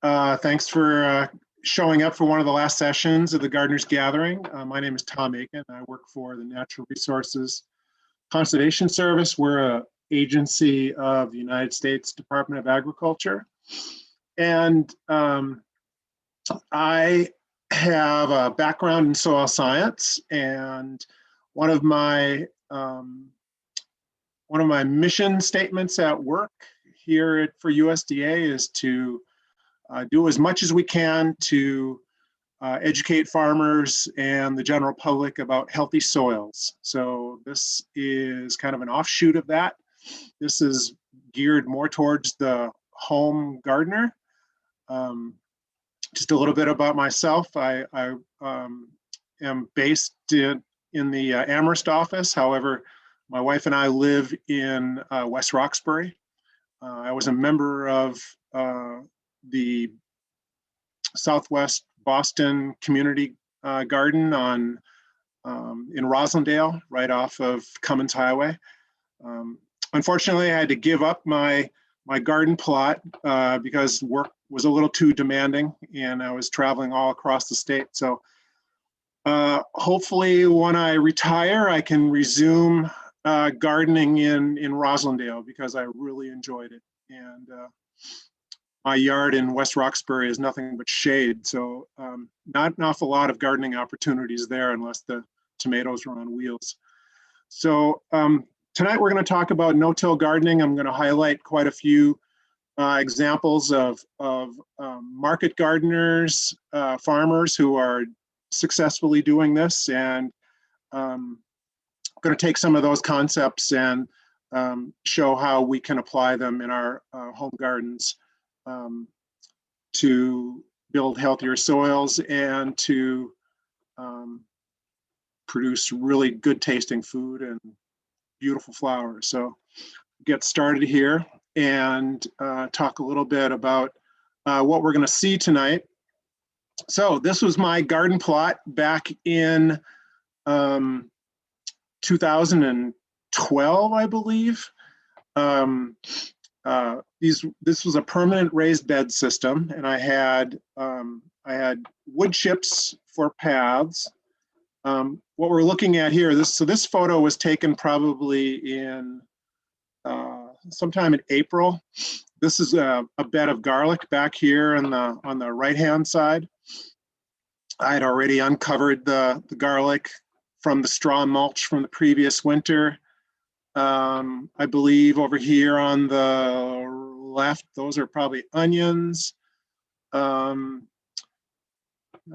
Thanks for showing up for one of the last sessions of the Gardeners Gathering. My name is Tom Aiken. I work for the Natural Resources Conservation Service. We're an agency of the United States Department of Agriculture. And I have a background in soil science, and one of my mission statements at work here for USDA is to do as much as we can to educate farmers and the general public about healthy soils. So this is kind of an offshoot of that. This is geared more towards the home gardener. Just a little bit about myself. I am based in the Amherst office. However, my wife and I live in West Roxbury. I was a member of the Southwest Boston Community Garden in Roslindale, right off of Cummins Highway. Unfortunately, I had to give up my garden plot because work was a little too demanding, and I was traveling all across the state. So hopefully when I retire, I can resume gardening in Roslindale because I really enjoyed it. And my yard in West Roxbury is nothing but shade. So not an awful lot of gardening opportunities there unless the tomatoes are on wheels. So tonight we're going to talk about no-till gardening. I'm going to highlight quite a few examples of market gardeners, farmers who are successfully doing this, and I'm going to take some of those concepts and show how we can apply them in our home gardens to build healthier soils and to produce really good tasting food and beautiful flowers. So get started here and talk a little bit about what we're going to see tonight. So this was my garden plot back in 2012, I believe. This was a permanent raised bed system, and I had wood chips for paths. What we're looking at here, this photo was taken probably in sometime in April. This is a bed of garlic back here on the right-hand side. I had already uncovered the garlic from the straw mulch from the previous winter. I believe over here on the left, those are probably onions. Not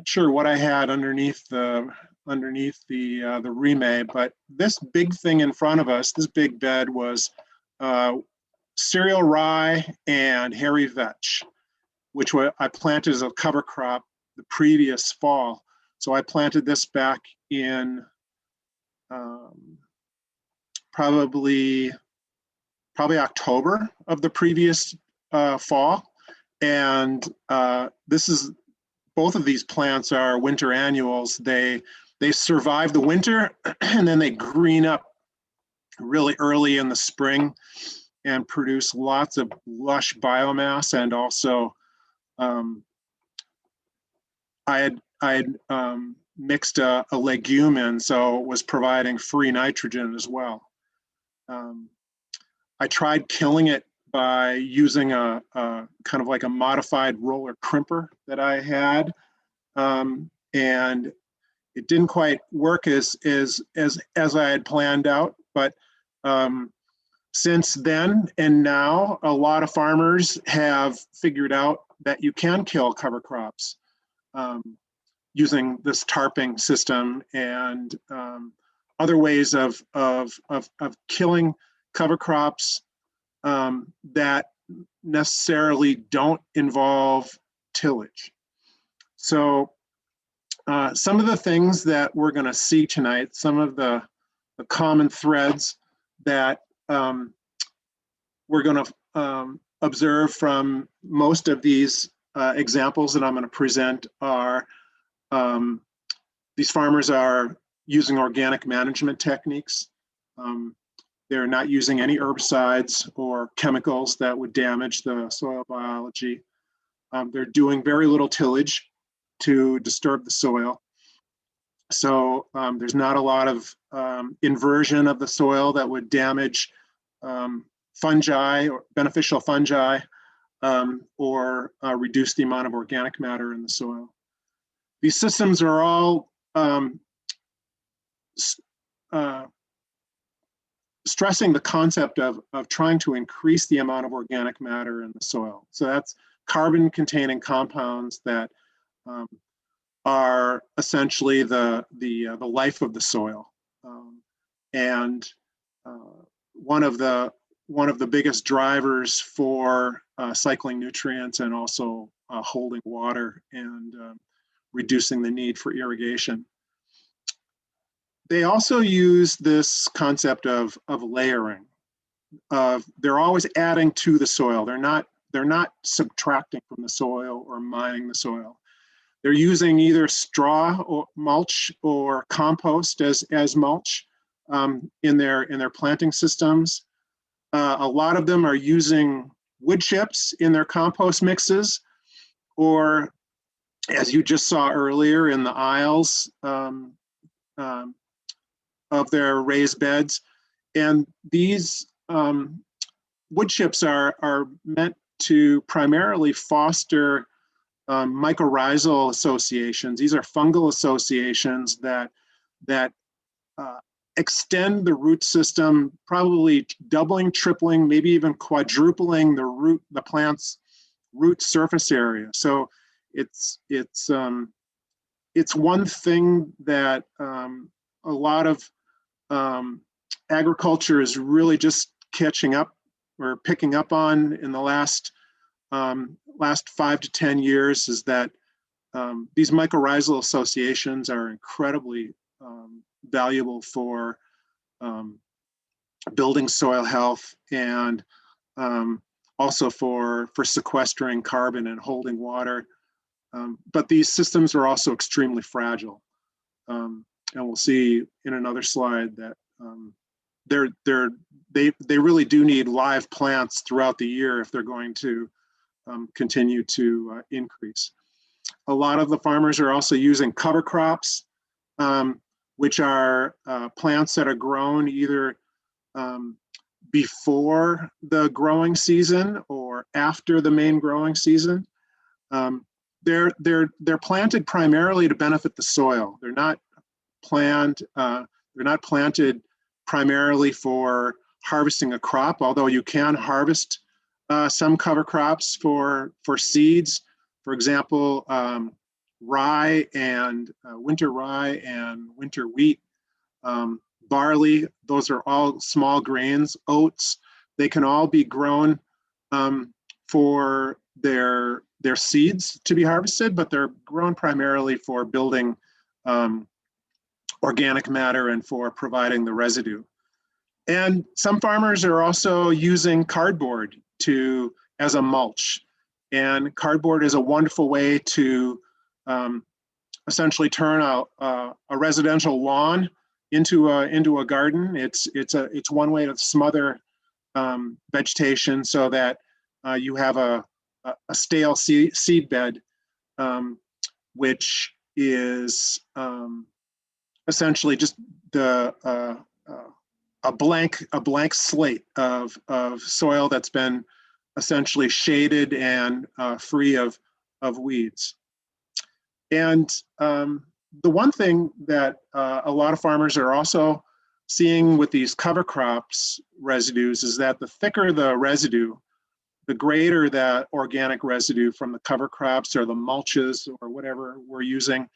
sure what I had underneath the remay, but this big thing in front of us, this big bed, was cereal rye and hairy vetch, which I planted as a cover crop the previous fall. So I planted this back in probably October of the previous fall. And both of these plants are winter annuals. They survive the winter and then they green up really early in the spring and produce lots of lush biomass. And also I had mixed a legume in, so it was providing free nitrogen as well. I tried killing it by using a kind of like a modified roller crimper that I had, and it didn't quite work as I had planned out. But since then and now, a lot of farmers have figured out that you can kill cover crops using this tarping system and other ways of killing cover crops that necessarily don't involve tillage. So some of the things that we're going to see tonight, some of the common threads that we're going to observe from most of these examples that I'm going to present are these farmers are using organic management techniques. They're not using any herbicides or chemicals that would damage the soil biology. They're doing very little tillage to disturb the soil. So there's not a lot of inversion of the soil that would damage fungi or beneficial fungi or reduce the amount of organic matter in the soil. These systems are all stressing the concept of trying to increase the amount of organic matter in the soil. So that's carbon-containing compounds that are essentially the life of the soil, and one of the biggest drivers for cycling nutrients and also holding water and reducing the need for irrigation. They also use this concept of layering. They're always adding to the soil. They're not subtracting from the soil or mining the soil. They're using either straw or mulch or compost as mulch in their planting systems. A lot of them are using wood chips in their compost mixes, or as you just saw earlier in the aisles of their raised beds. And these wood chips are meant to primarily foster mycorrhizal associations. These are fungal associations that extend the root system, probably doubling, tripling, maybe even quadrupling the plant's root surface area. So it's one thing that a lot of agriculture is really just catching up or picking up on in the last 5 to 10 years, is that these mycorrhizal associations are incredibly valuable for building soil health and also for sequestering carbon and holding water. But these systems are also extremely fragile. And we'll see in another slide that they really do need live plants throughout the year if they're going to continue to increase. A lot of the farmers are also using cover crops, which are plants that are grown either before the growing season or after the main growing season. They're planted primarily to benefit the soil. They're not planted primarily for harvesting a crop, although you can harvest some cover crops for seeds. For example, rye and winter rye and winter wheat, barley, those are all small grains. Oats, they can all be grown for their seeds to be harvested, but they're grown primarily for building organic matter and for providing the residue. And some farmers are also using cardboard as a mulch. And cardboard is a wonderful way to essentially turn a residential lawn into a garden. It's one way to smother vegetation so that you have a stale seed bed, which is essentially just a blank slate of soil that's been essentially shaded and free of weeds. And the one thing that a lot of farmers are also seeing with these cover crops residues is that the thicker the residue, the greater that organic residue from the cover crops or the mulches or whatever we're using,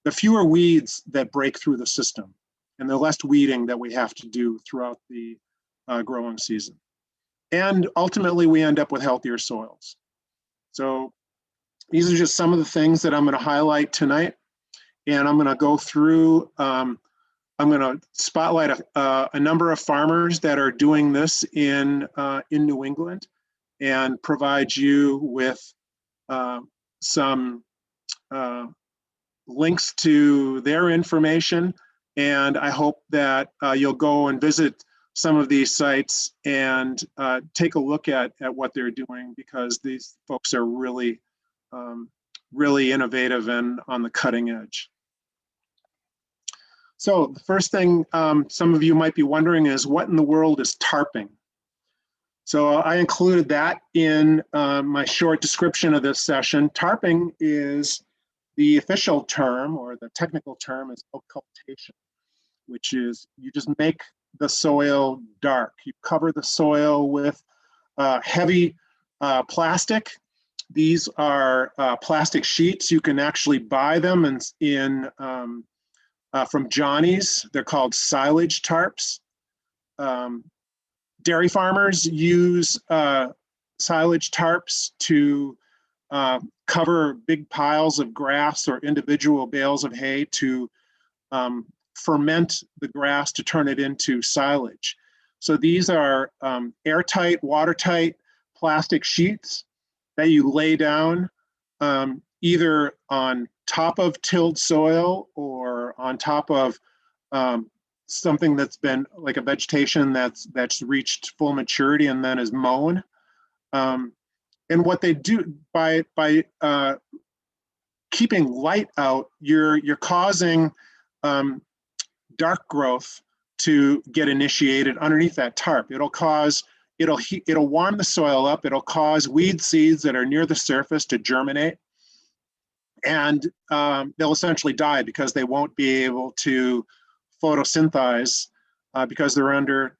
the fewer weeds that break through the system and the less weeding that we have to do throughout the growing season. And ultimately, we end up with healthier soils. So these are just some of the things that I'm going to highlight tonight. And I'm going to go through, I'm going to spotlight a number of farmers that are doing this in New England and provide you with some links to their information. And I hope that you'll go and visit some of these sites and take a look at what they're doing, because these folks are really really innovative and on the cutting edge. So the first thing some of you might be wondering is, what in the world is tarping? So I included that in my short description of this session. Tarping is the official term, or the technical term is occultation, which is you just make the soil dark. You cover the soil with heavy plastic. These are plastic sheets. You can actually buy them from Johnny's. They're called silage tarps. Dairy farmers use silage tarps to cover big piles of grass or individual bales of hay to ferment the grass to turn it into silage. So these are airtight, watertight plastic sheets that you lay down either on top of tilled soil or on top of something that's been like a vegetation that's reached full maturity and then is mown. And what they do by keeping light out, you're causing dark growth to get initiated underneath that tarp. It'll warm the soil up. It'll cause weed seeds that are near the surface to germinate, and they'll essentially die because they won't be able to photosynthesize because they're under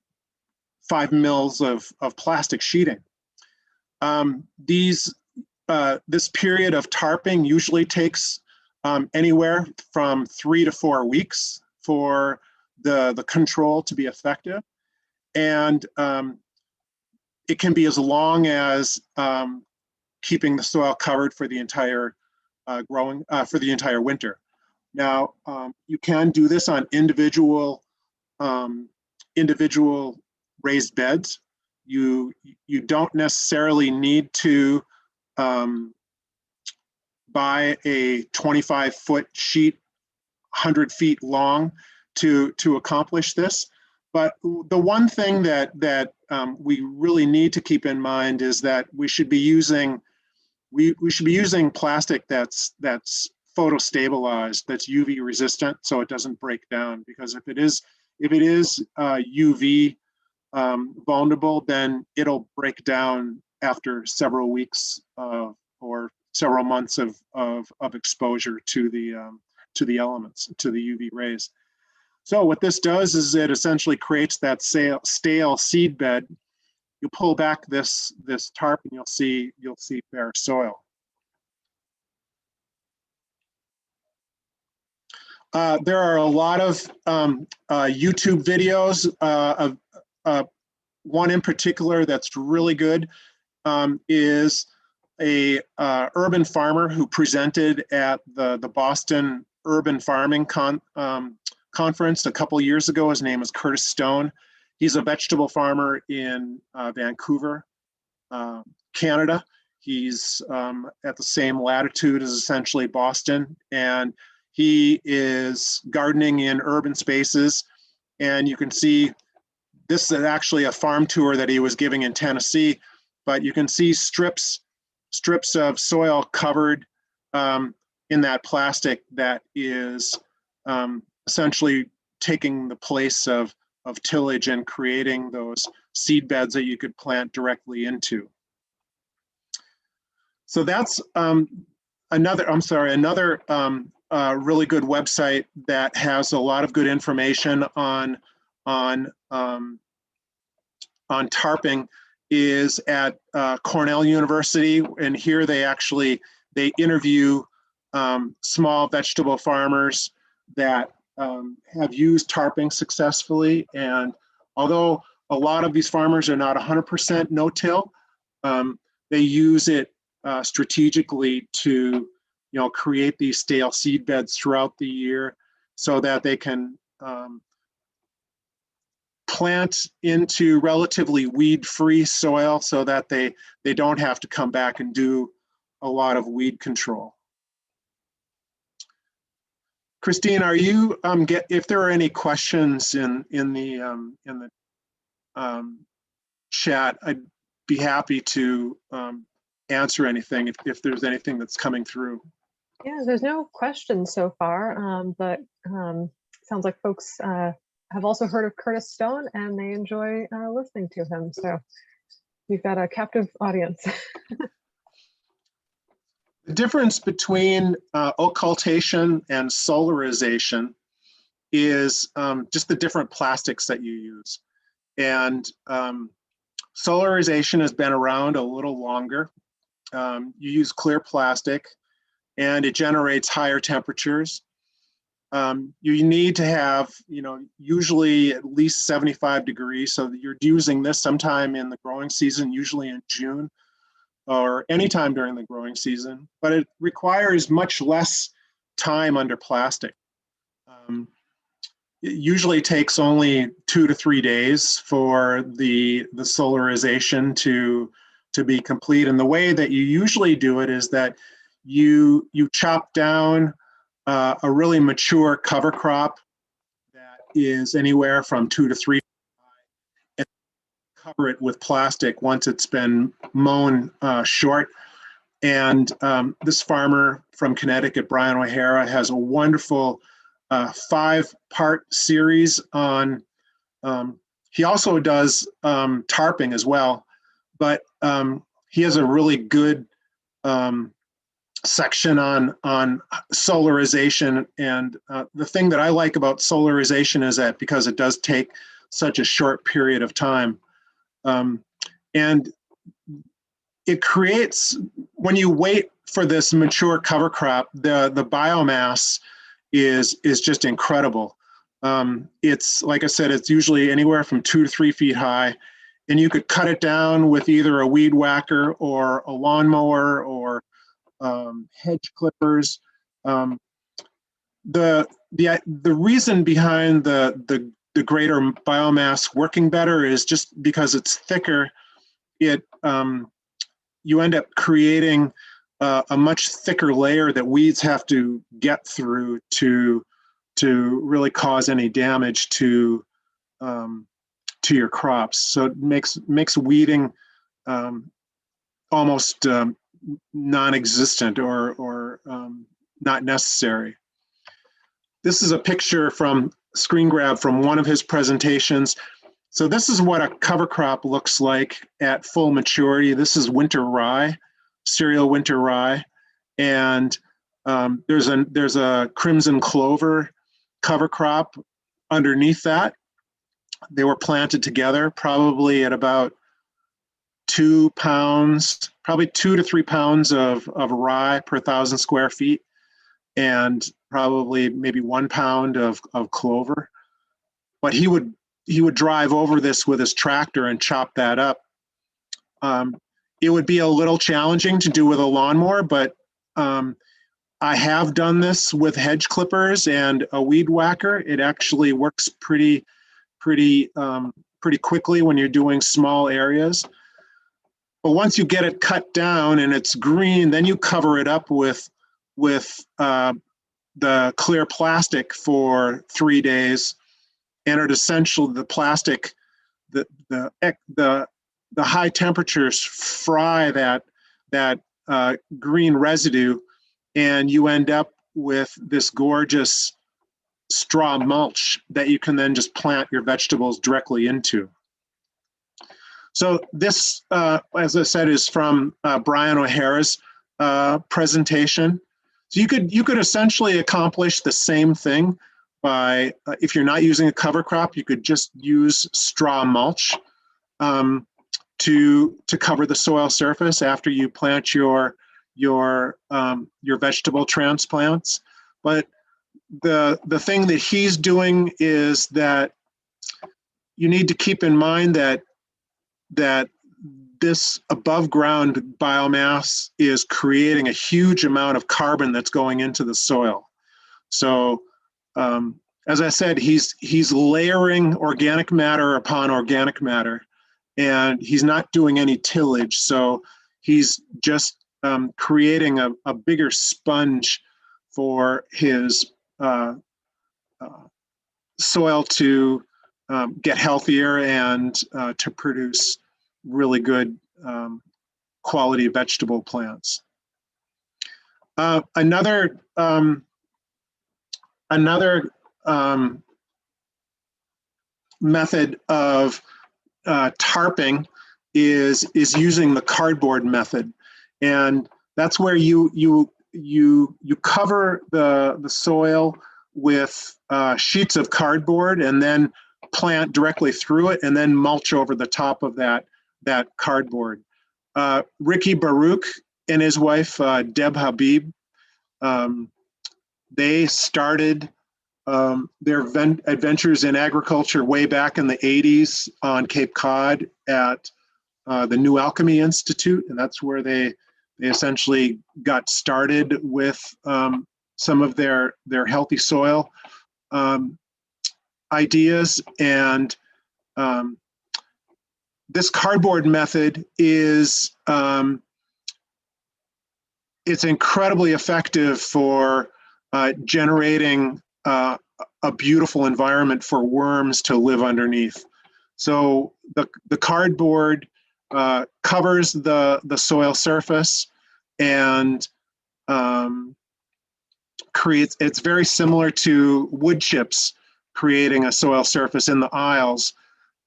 5 mils of plastic sheeting. This period of tarping usually takes anywhere from 3 to 4 weeks for the control to be effective. And it can be as long as keeping the soil covered for the entire for the entire winter. Now, you can do this on individual raised beds. You don't necessarily need to buy a 25-foot sheet, 100 feet long to accomplish this. But the one thing that we really need to keep in mind is that we should be using plastic that's photostabilized, that's UV resistant, so it doesn't break down. Because if it is UV vulnerable, then it'll break down after several weeks or several months of exposure to the elements, to the UV rays. So what this does is it essentially creates that stale seed bed. You pull back this tarp and you'll see bare soil. There are a lot of YouTube videos. One in particular that's really good is a urban farmer who presented at the Boston Urban Farming Conference a couple years ago. His name is Curtis Stone. He's a vegetable farmer in Vancouver, Canada. He's at the same latitude as essentially Boston, and he is gardening in urban spaces. And you can see, this is actually a farm tour that he was giving in Tennessee, but you can see strips of soil covered in that plastic that is essentially taking the place of tillage and creating those seed beds that you could plant directly into. So that's another really good website that has a lot of good information on tarping is at Cornell University, and here they interview small vegetable farmers that have used tarping successfully. And although a lot of these farmers are not 100% no-till, they use it strategically to create these stale seed beds throughout the year so that they can plant into relatively weed-free soil so that they don't have to come back and do a lot of weed control. Christine, are you if there are any questions in the chat, I'd be happy to answer anything if there's anything that's coming through. Yeah, there's no questions so far, but sounds like folks have also heard of Curtis Stone and they enjoy listening to him. So you've got a captive audience. The difference between occultation and solarization is just the different plastics that you use. And solarization has been around a little longer. You use clear plastic and it generates higher temperatures. You need to have, usually at least 75 degrees. So you're using this sometime in the growing season, usually in June or anytime during the growing season, but it requires much less time under plastic. It usually takes only 2 to 3 days for the solarization to be complete. And the way that you usually do it is that you chop down a really mature cover crop that is anywhere from 2 to 3 and cover it with plastic once it's been mown short. And this farmer from Connecticut, Brian O'Hara, has a wonderful 5-part series on, he also does tarping as well, but he has a really good section on solarization. And the thing that I like about solarization is that because it does take such a short period of time, and it creates, when you wait for this mature cover crop, the biomass is just incredible. It's, like I said, it's usually anywhere from 2 to 3 feet high, and you could cut it down with either a weed whacker or a lawnmower or hedge clippers. The reason behind the greater biomass working better is just because it's thicker. You end up creating a much thicker layer that weeds have to get through to really cause any damage to your crops. So it makes weeding almost non-existent or not necessary. This is a picture from screen grab from one of his presentations. So this is what a cover crop looks like at full maturity. This is winter rye, cereal winter rye, and there's a crimson clover cover crop underneath that. They were planted together, probably at about 2 pounds, probably 2 to 3 pounds of rye per 1,000 square feet, and probably maybe 1 pound of clover. But he would drive over this with his tractor and chop that up. It would be a little challenging to do with a lawnmower, but I have done this with hedge clippers and a weed whacker. It actually works pretty quickly when you're doing small areas. But once you get it cut down and it's green, then you cover it up with the clear plastic for 3 days. And it essentially, the plastic, the high temperatures fry that green residue, and you end up with this gorgeous straw mulch that you can then just plant your vegetables directly into. So this, as I said, is from Brian O'Hara's presentation. So you could essentially accomplish the same thing by, if you're not using a cover crop, you could just use straw mulch to cover the soil surface after you plant your vegetable transplants. But the thing that he's doing is that you need to keep in mind that this above ground biomass is creating a huge amount of carbon that's going into the soil. So as I said, he's layering organic matter upon organic matter, and he's not doing any tillage. So he's just creating a bigger sponge for his soil to get healthier and to produce really good quality vegetable plants. Another method of tarping is using the cardboard method, and that's where you cover the soil with sheets of cardboard and then plant directly through it and then mulch over the top of that cardboard. Ricky Baruch and his wife Deb Habib, they started their adventures in agriculture way back in the 80s on Cape Cod at the New Alchemy Institute, and that's where they essentially got started with some of their healthy soil ideas. And this cardboard method is it's incredibly effective for generating a beautiful environment for worms to live underneath. So the cardboard covers the soil surface and creates, it's very similar to wood chips creating a soil surface in the aisles.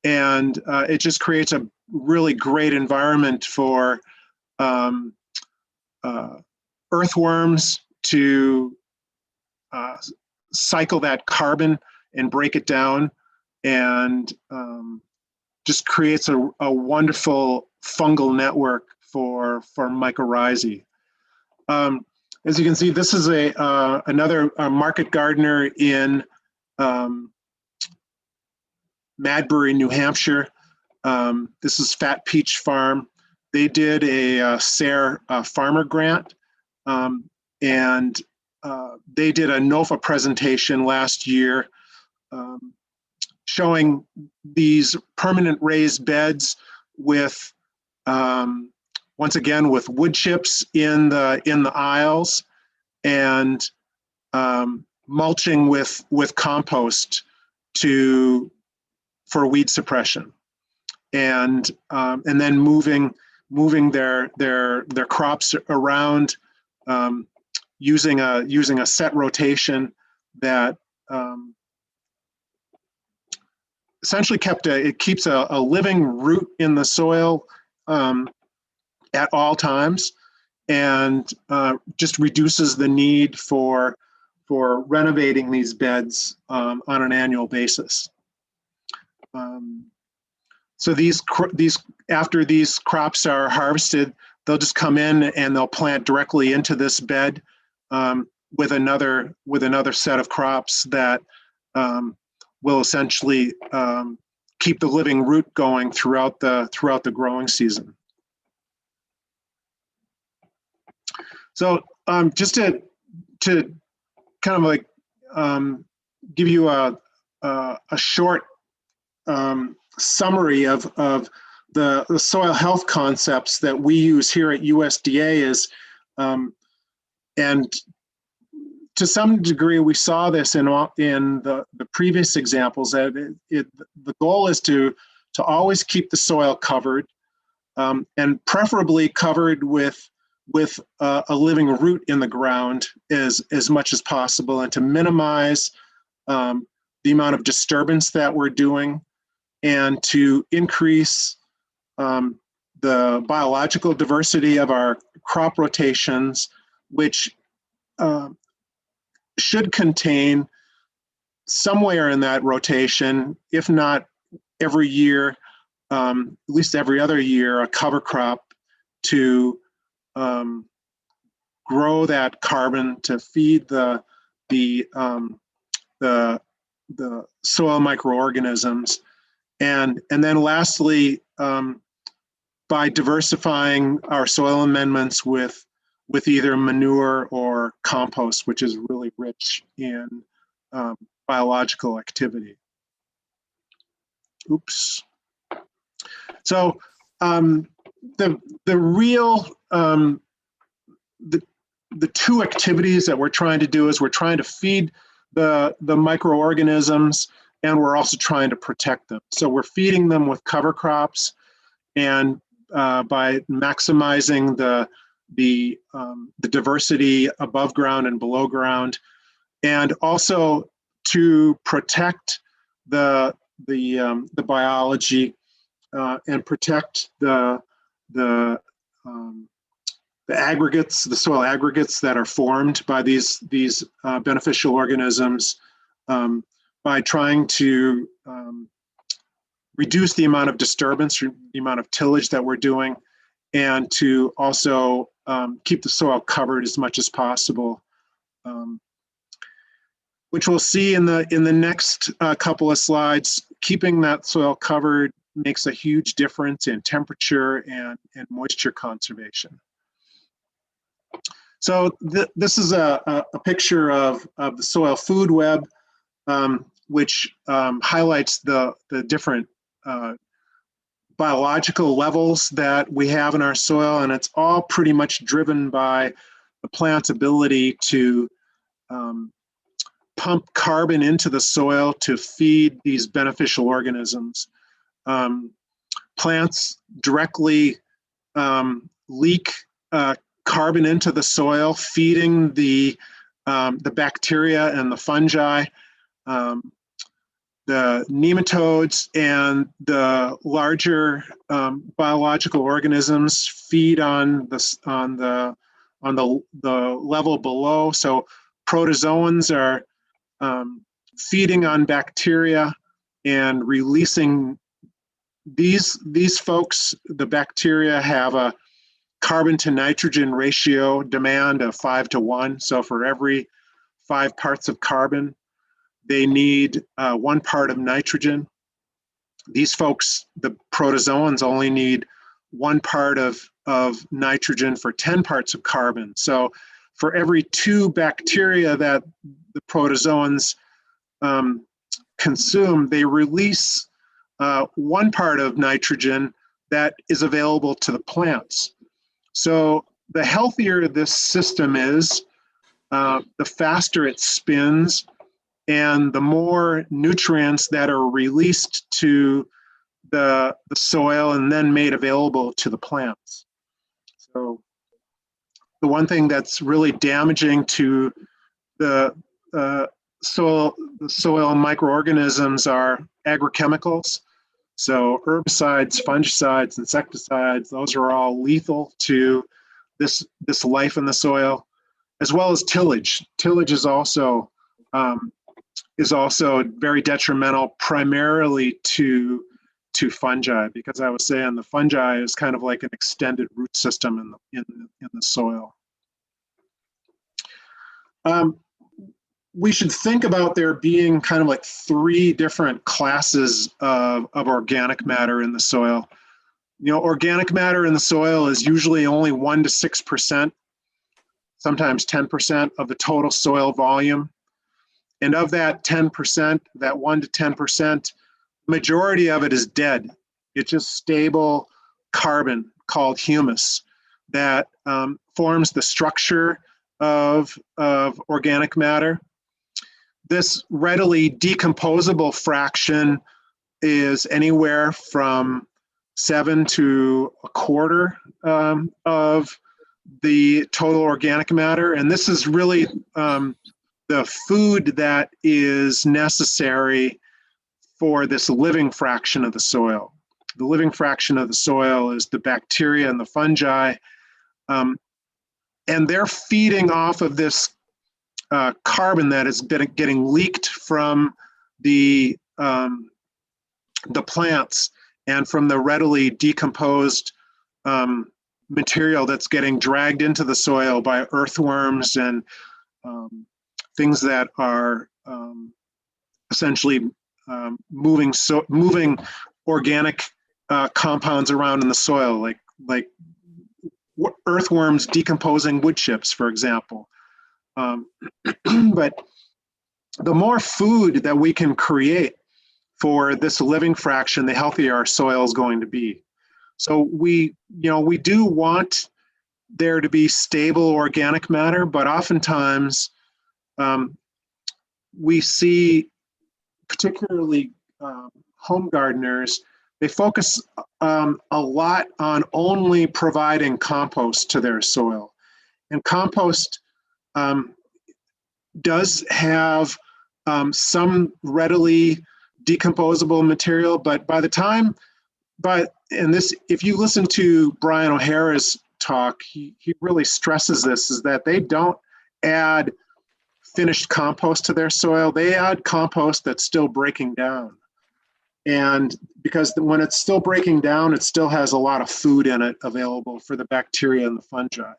And it just creates a really great environment for earthworms to cycle that carbon and break it down, and just creates a wonderful fungal network for mycorrhizae. As you can see, this is another market gardener in Madbury, New Hampshire. This is Fat Peach Farm. They did a SARE farmer grant, and they did a NOFA presentation last year showing these permanent raised beds with, once again, with wood chips in the aisles, and mulching with compost for weed suppression, and then moving their crops around using a set rotation that essentially keeps a living root in the soil at all times, and just reduces the need for renovating these beds on an annual basis. So after these crops are harvested, they'll just come in and they'll plant directly into this bed with another set of crops that will essentially keep the living root going throughout the growing season. So just to kind of like give you a short summary of the soil health concepts that we use here at USDA is, and to some degree we saw this in the previous examples, that the goal is to always keep the soil covered, and preferably covered with a living root in the ground as much as possible, and to minimize the amount of disturbance that we're doing, and to increase the biological diversity of our crop rotations, which should contain somewhere in that rotation, if not every year, at least every other year, a cover crop to grow that carbon to feed the soil microorganisms, and then lastly, by diversifying our soil amendments with either manure or compost, which is really rich in biological activity. Oops. So the real the two activities that we're trying to do is we're trying to feed the microorganisms, and we're also trying to protect them. So we're feeding them with cover crops, and by maximizing the diversity above ground and below ground, and also to protect the biology and protect the aggregates, the soil aggregates that are formed by these beneficial organisms, by trying to reduce the amount of disturbance, the amount of tillage that we're doing, and to also keep the soil covered as much as possible, which we'll see in the next couple of slides. Keeping that soil covered makes a huge difference in temperature and moisture conservation. So this is a picture of the soil food web, which highlights the different biological levels that we have in our soil, and it's all pretty much driven by the plant's ability to pump carbon into the soil to feed these beneficial organisms. Plants directly leak carbon into the soil, feeding the bacteria and the fungi. The nematodes and the larger biological organisms feed on the level below. So protozoans are feeding on bacteria and releasing these folks. The bacteria have a carbon to nitrogen ratio demand of 5:1. So for every 5 parts of carbon, they need 1 part of nitrogen. These folks, the protozoans, only need 1 part of nitrogen for 10 parts of carbon. So for every 2 bacteria that the protozoans consume, they release 1 part of nitrogen that is available to the plants. So the healthier this system is, the faster it spins, and the more nutrients that are released to the soil and then made available to the plants. So the one thing that's really damaging to the soil microorganisms are agrochemicals. So herbicides, fungicides, insecticides, those are all lethal to this life in the soil, as well as tillage. Tillage is also very detrimental, primarily to fungi, because I was saying the fungi is kind of like an extended root system in the soil. We should think about there being kind of like 3 different classes of organic matter in the soil. You know, organic matter in the soil is usually only 1 to 6%, sometimes 10% of the total soil volume. And of that 10%, that 1 to 10%, majority of it is dead. It's just stable carbon called humus that forms the structure of organic matter. This readily decomposable fraction is anywhere from 7 to 1/4 of the total organic matter. And this is really the food that is necessary for this living fraction of the soil. The living fraction of the soil is the bacteria and the fungi, and they're feeding off of this carbon that is getting leaked from the plants and from the readily decomposed material that's getting dragged into the soil by earthworms and things that are essentially moving organic compounds around in the soil, like earthworms decomposing wood chips, for example. But the more food that we can create for this living fraction, the healthier our soil is going to be. So we do want there to be stable organic matter, but oftentimes we see, particularly home gardeners, they focus a lot on only providing compost to their soil. And compost does have some readily decomposable material, but by the time, and this, if you listen to Brian O'Hara's talk, he really stresses this, is that they don't add finished compost to their soil. They add compost that's still breaking down. And because when it's still breaking down, it still has a lot of food in it available for the bacteria and the fungi.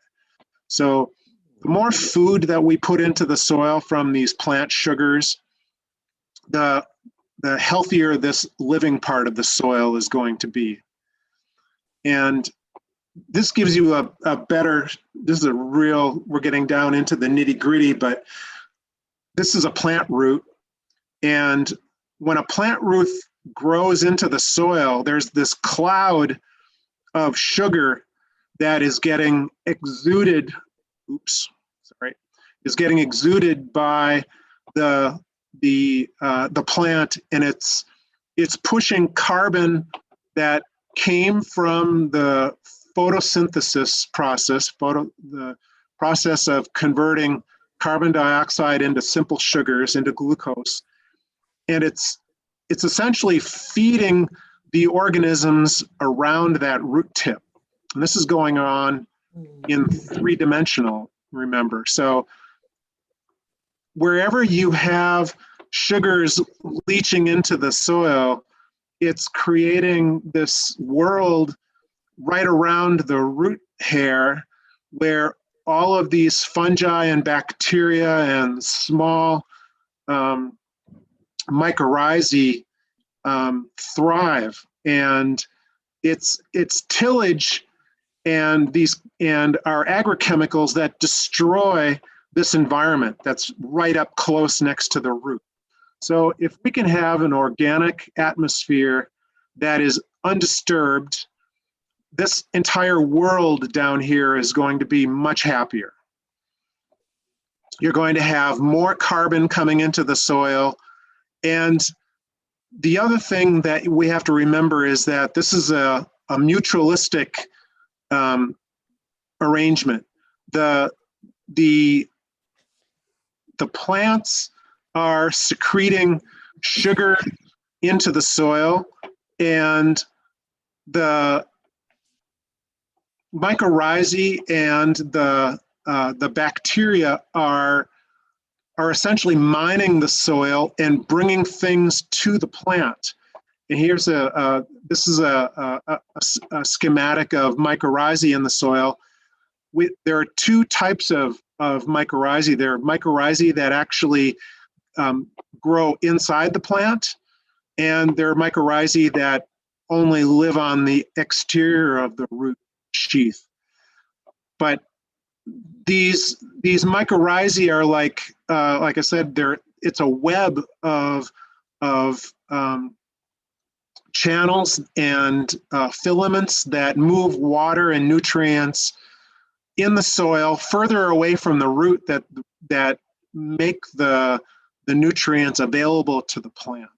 So the more food that we put into the soil from these plant sugars, the healthier this living part of the soil is going to be. And this gives you a better, this is a real, we're getting down into the nitty gritty, but this is a plant root. And when a plant root grows into the soil, there's this cloud of sugar that is getting exuded, is getting exuded by the plant, and it's pushing carbon that came from the photosynthesis process, the process of converting carbon dioxide into simple sugars, into glucose. And it's essentially feeding the organisms around that root tip. And this is going on in three-dimensional, remember. So wherever you have sugars leaching into the soil, it's creating this world right around the root hair where all of these fungi and bacteria and small mycorrhizae thrive. And it's tillage and our agrochemicals that destroy this environment that's right up close next to the root. So if we can have an organic atmosphere that is undisturbed, this entire world down here is going to be much happier. You're going to have more carbon coming into the soil. And the other thing that we have to remember is that this is a mutualistic arrangement. The plants are secreting sugar into the soil, and the mycorrhizae and the bacteria are essentially mining the soil and bringing things to the plant. And here's this is a schematic of mycorrhizae in the soil. There are two types of mycorrhizae. There are mycorrhizae that actually grow inside the plant, and there are mycorrhizae that only live on the exterior of the root sheath. But these mycorrhizae are like I said, it's a web of channels and filaments that move water and nutrients in the soil further away from the root that make the nutrients available to the plant.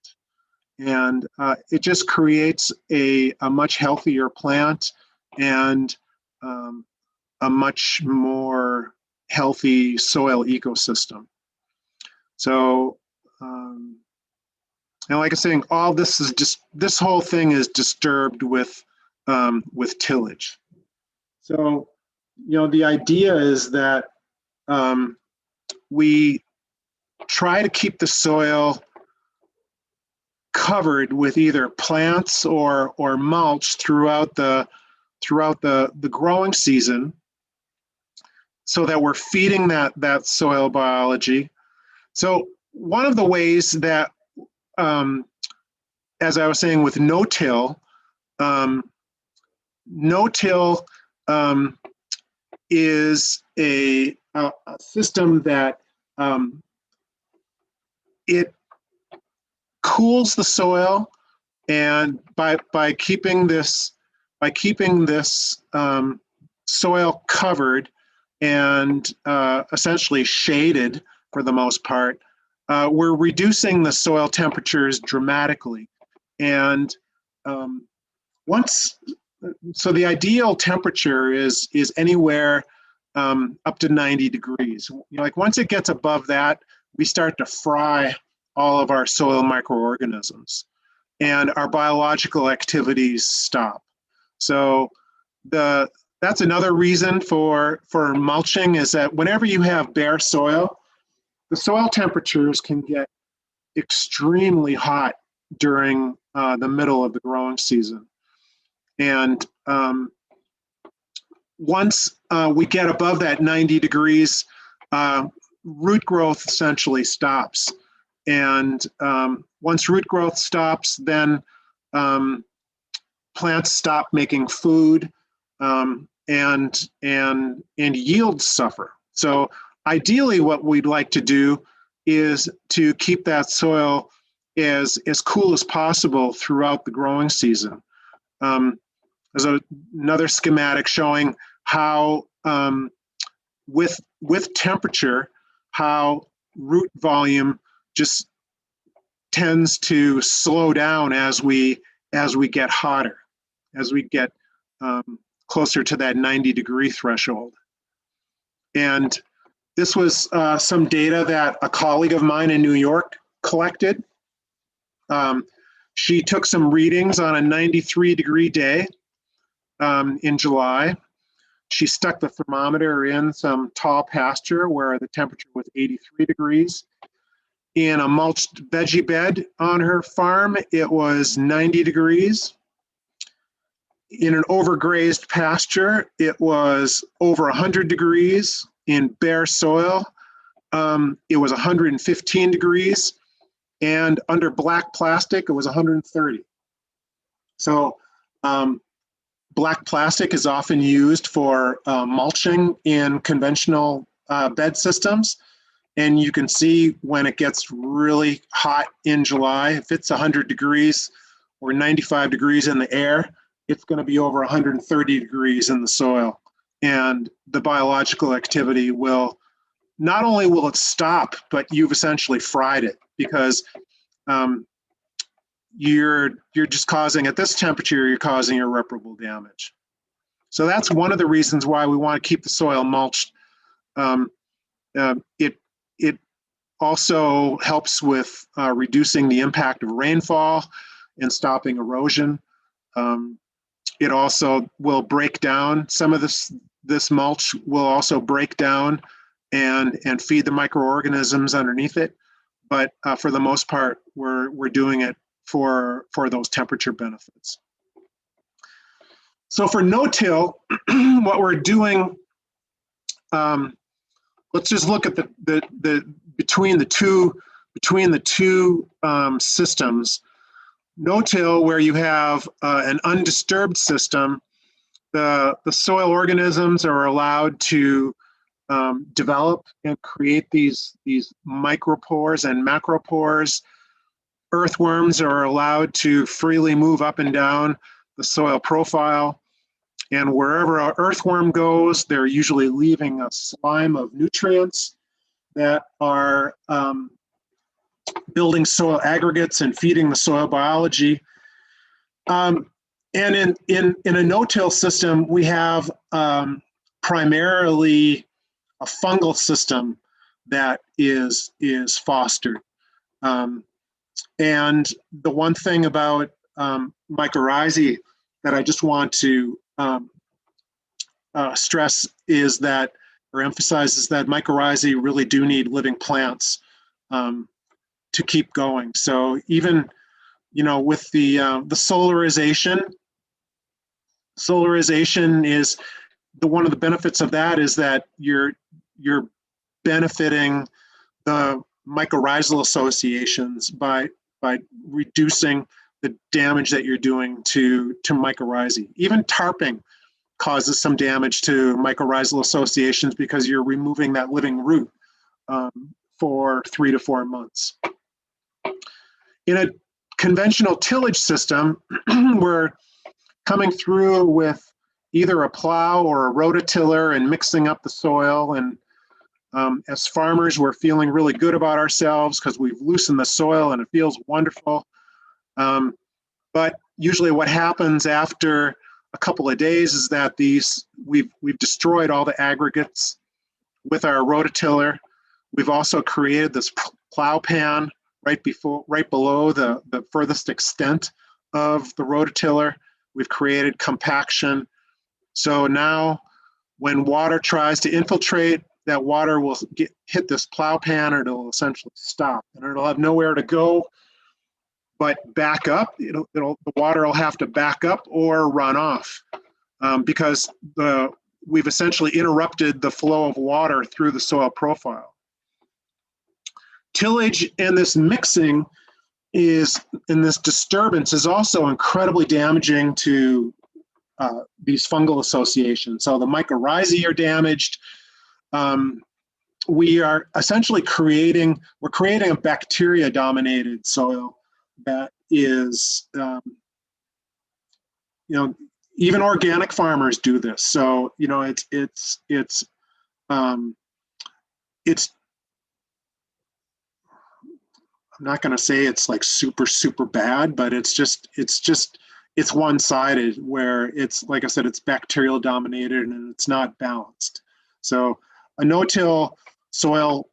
And it just creates a much healthier plant and a much more healthy soil ecosystem. So, and like I was saying, all this is this whole thing is disturbed with tillage. So, the idea is that we try to keep the soil covered with either plants or mulch throughout the growing season, so that we're feeding that soil biology. So one of the ways that, as I was saying with no-till, no-till is a system that it cools the soil, and by keeping this soil covered and essentially shaded for the most part, we're reducing the soil temperatures dramatically. And So the ideal temperature is anywhere up to 90 degrees. Like once it gets above that, we start to fry all of our soil microorganisms and our biological activities stop. So that's another reason for mulching, is that whenever you have bare soil, the soil temperatures can get extremely hot during the middle of the growing season. And once we get above that 90 degrees, root growth essentially stops. And once root growth stops, then plants stop making food, and yields suffer. So ideally what we'd like to do is to keep that soil as cool as possible throughout the growing season. There's another schematic showing how with temperature, how root volume just tends to slow down as we get hotter, as we get closer to that 90-degree threshold. And this was some data that a colleague of mine in New York collected. She took some readings on a 93-degree day in July. She stuck the thermometer in some tall pasture where the temperature was 83 degrees. In a mulched veggie bed on her farm, it was 90 degrees. In an overgrazed pasture, it was over 100 degrees. In bare soil, it was 115 degrees. And under black plastic, it was 130. So black plastic is often used for mulching in conventional bed systems. And you can see when it gets really hot in July, if it's 100 degrees or 95 degrees in the air, it's going to be over 130 degrees in the soil. And the biological activity will, not only will it stop, but you've essentially fried it, because you're just causing, at this temperature, you're causing irreparable damage. So that's one of the reasons why we want to keep the soil mulched. It also helps with reducing the impact of rainfall and stopping erosion. It also will break down, some of this mulch will also break down and feed the microorganisms underneath it. But for the most part, we're doing it for those temperature benefits. So for no-till, what we're doing, let's just look at the between the two systems. No-till, where you have an undisturbed system, the soil organisms are allowed to develop and create these micropores and macropores. Earthworms are allowed to freely move up and down the soil profile. And wherever an earthworm goes, they're usually leaving a slime of nutrients that are building soil aggregates and feeding the soil biology. And in a no-till system, we have primarily a fungal system that is fostered. And the one thing about mycorrhizae that I just want to stress is that, or emphasize, is that mycorrhizae really do need living plants to keep going. So even, with the solarization is one of the benefits of that is that you're benefiting the mycorrhizal associations by reducing the damage that you're doing to mycorrhizae. Even tarping causes some damage to mycorrhizal associations because you're removing that living root for 3 to 4 months. In a conventional tillage system, we're coming through with either a plow or a rototiller and mixing up the soil. And as farmers, we're feeling really good about ourselves because we've loosened the soil and it feels wonderful. But usually what happens after a couple of days is that we've destroyed all the aggregates with our rototiller. We've also created this plow pan right below the furthest extent of the rototiller. We've created compaction. So now when water tries to infiltrate, that water will hit this plow pan, and it'll essentially stop, and it'll have nowhere to go but back up. The water will have to back up or run off, because we've essentially interrupted the flow of water through the soil profile. Tillage and this mixing and this disturbance is also incredibly damaging to these fungal associations. So the mycorrhizae are damaged. We are essentially creating a bacteria-dominated soil that is, even organic farmers do this. So, it's I'm not going to say it's like super, super bad, but it's one-sided, where it's, like I said, it's bacterial dominated and it's not balanced. So a no-till soil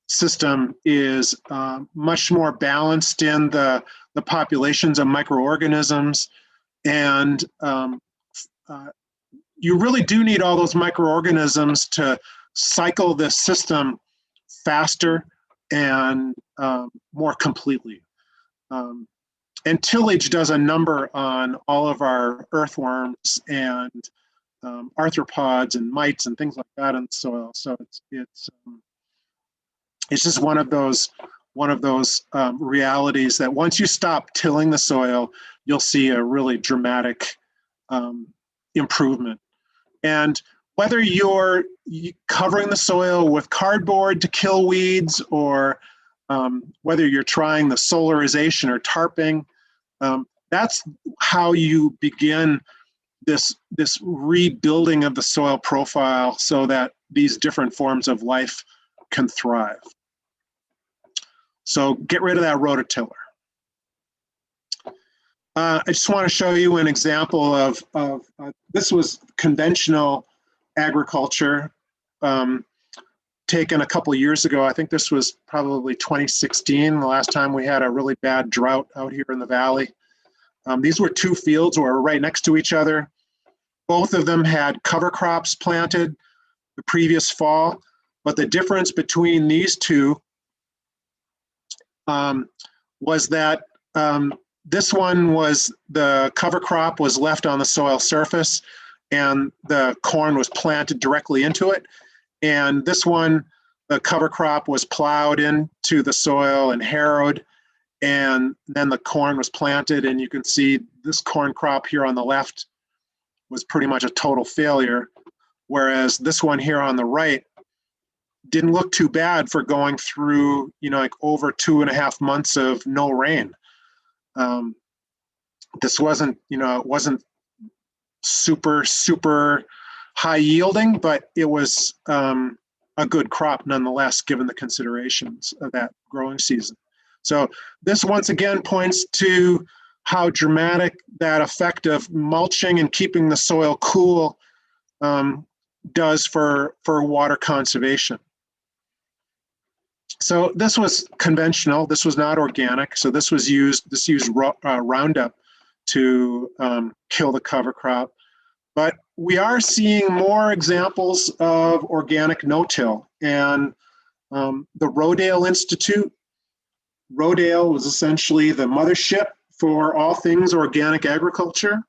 system is much more balanced in the populations of microorganisms, and you really do need all those microorganisms to cycle this system faster and more completely. And tillage does a number on all of our earthworms and arthropods and mites and things like that in the soil. So it's just one of those realities that once you stop tilling the soil, you'll see a really dramatic improvement. And whether you're covering the soil with cardboard to kill weeds, or whether you're trying the solarization or tarping, that's how you begin this rebuilding of the soil profile so that these different forms of life can thrive. So get rid of that rototiller. I just want to show you an example of this was conventional agriculture taken a couple of years ago. I think this was probably 2016, the last time we had a really bad drought out here in the valley. These were two fields that were right next to each other. Both of them had cover crops planted the previous fall, but the difference between these two was that this one was the cover crop was left on the soil surface and the corn was planted directly into it. And this one, the cover crop was plowed into the soil and harrowed, and then the corn was planted. And you can see this corn crop here on the left was pretty much a total failure, whereas this one here on the right didn't look too bad for going through, like over 2.5 months of no rain. This wasn't, it wasn't super, super high yielding, but it was a good crop nonetheless, given the considerations of that growing season. So this once again points to how dramatic that effect of mulching and keeping the soil cool does for water conservation. So this was conventional. This was not organic. So this used Roundup to kill the cover crop. But we are seeing more examples of organic no-till. And the Rodale Institute, Rodale was essentially the mothership for all things organic agriculture.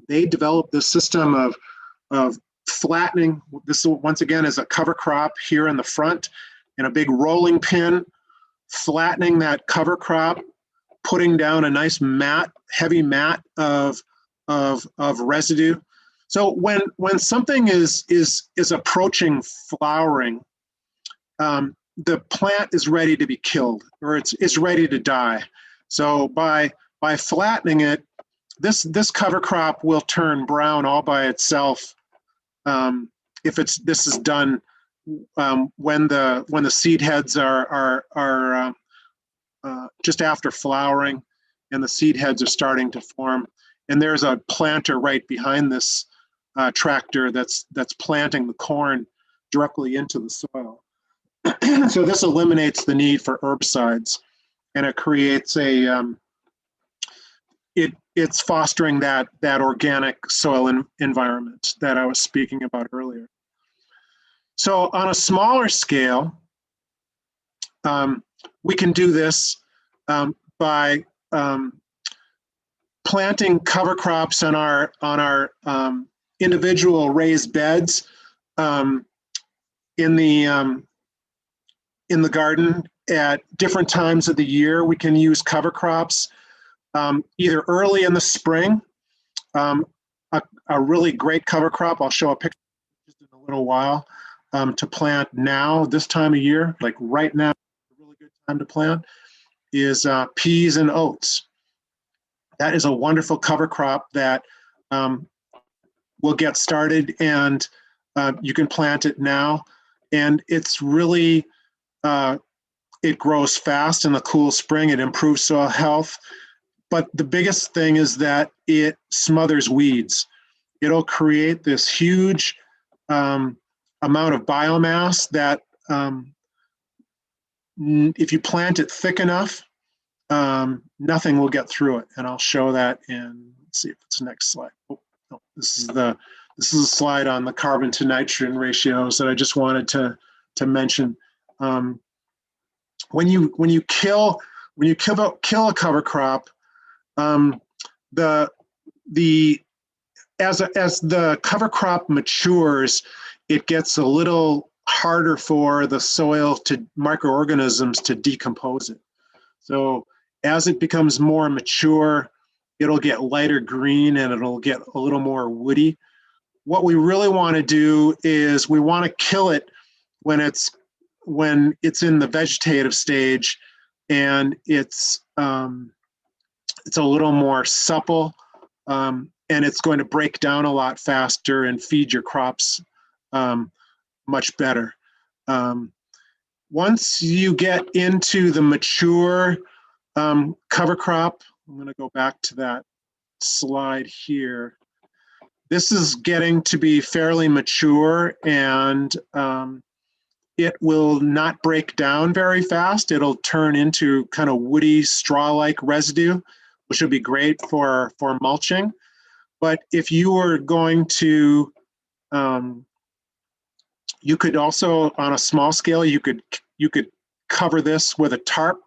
They developed this system of flattening. This once again is a cover crop here in the front, and a big rolling pin, flattening that cover crop, putting down a nice mat, heavy mat of residue. So when something is approaching flowering, the plant is ready to be killed, or it's ready to die. So by flattening it, this cover crop will turn brown all by itself if this is done when the seed heads are just after flowering, and the seed heads are starting to form. And there's a planter right behind this tractor that's planting the corn directly into the soil. So this eliminates the need for herbicides, and it creates a it's fostering that organic soil environment that I was speaking about earlier. So on a smaller scale, we can do this by planting cover crops on our individual raised beds in the garden at different times of the year. We can use cover crops either early in the spring. A really great cover crop, I'll show a picture just in a little while, to plant now, this time of year, like right now, a really good time to plant, is peas and oats. That is a wonderful cover crop that will get started, and you can plant it now. And it's really, it grows fast in the cool spring. It improves soil health. But the biggest thing is that it smothers weeds. It'll create this huge amount of biomass that if you plant it thick enough, nothing will get through it. And I'll show that in, let's see if it's the next slide. Oh, no, this is a slide on the carbon to nitrogen ratios that I just wanted to mention. When you kill a cover crop, as the cover crop matures, it gets a little harder for the soil microorganisms to decompose it. So as it becomes more mature, it'll get lighter green and it'll get a little more woody. What we really want to do is we want to kill it when it's in the vegetative stage, and it's a little more supple, and it's going to break down a lot faster and feed your crops much better. Once you get into the mature cover crop, I'm going to go back to that slide here. This is getting to be fairly mature, and it will not break down very fast. It'll turn into kind of woody straw-like residue, which would be great for mulching. But if you were going to, you could also, on a small scale, you could cover this with a tarp,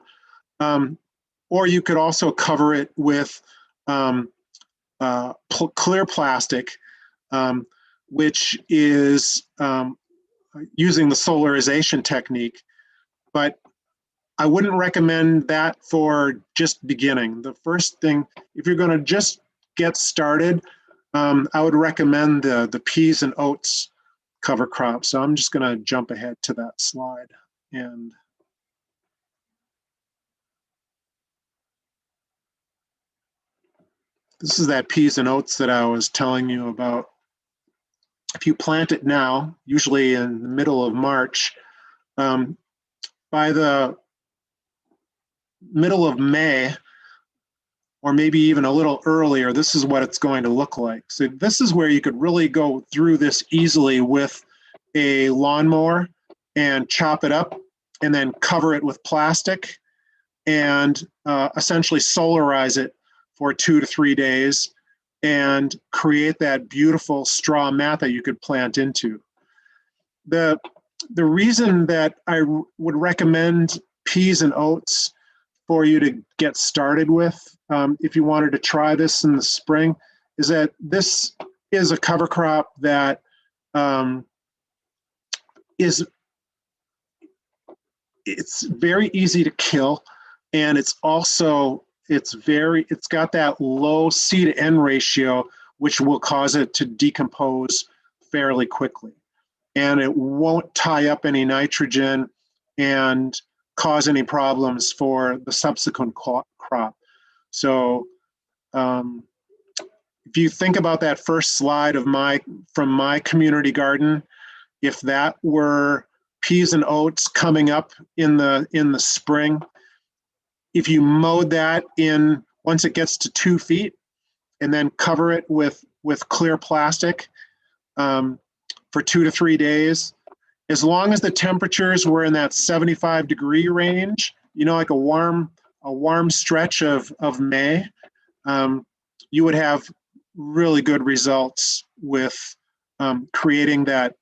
or you could also cover it with clear plastic, which is using the solarization technique. But I wouldn't recommend that for just beginning. The first thing, if you're going to just get started, I would recommend the peas and oats cover crop. So I'm just going to jump ahead to that slide. And this is that peas and oats that I was telling you about. If you plant it now, usually in the middle of March, by the middle of May, or maybe even a little earlier, this is what it's going to look like. So this is where you could really go through this easily with a lawnmower and chop it up and then cover it with plastic and essentially solarize it for 2 to 3 days and create that beautiful straw mat that you could plant into. The reason that I would recommend peas and oats for you to get started with, if you wanted to try this in the spring, is that this is a cover crop that it's very easy to kill, and it's also it's got that low C to N ratio, which will cause it to decompose fairly quickly, and it won't tie up any nitrogen and cause any problems for the subsequent crop. So if you think about that first slide from my community garden, if that were peas and oats coming up in the spring, if you mowed that in once it gets to 2 feet, and then cover it with clear plastic for 2 to 3 days. As long as the temperatures were in that 75-degree range, you know, like a warm stretch of May, you would have really good results with creating that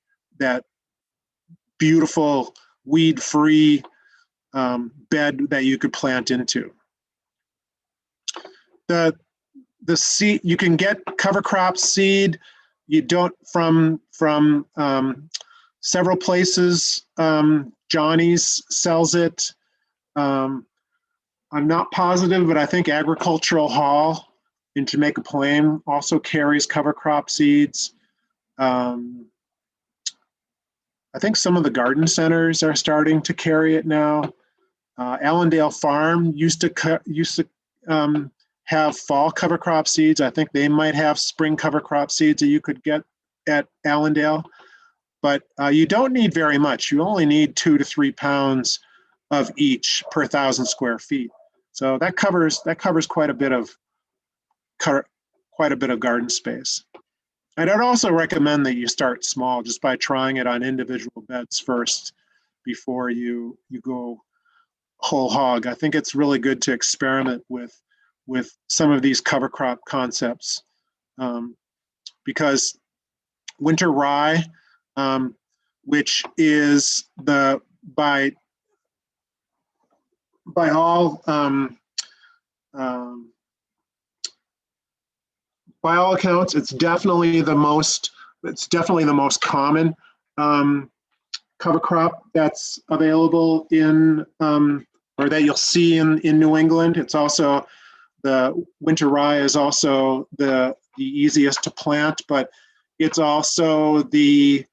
beautiful weed-free bed that you could plant into. The seed, you can get cover crop seed. You don't from several places. Johnny's sells it. I'm not positive, but I think Agricultural Hall in Jamaica Plain also carries cover crop seeds. I think some of the garden centers are starting to carry it now. Allendale Farm used to have fall cover crop seeds. I think they might have spring cover crop seeds that you could get at Allendale, but you don't need very much. You only need 2 to 3 pounds of each per 1,000 square feet. So that covers quite a bit of garden space. And I'd also recommend that you start small, just by trying it on individual beds first before you go whole hog. I think it's really good to experiment with some of these cover crop concepts, because winter rye, which is by all accounts, it's definitely the most common cover crop that's available in or that you'll see in New England. It's also, the winter rye is also the easiest to plant, but it's also the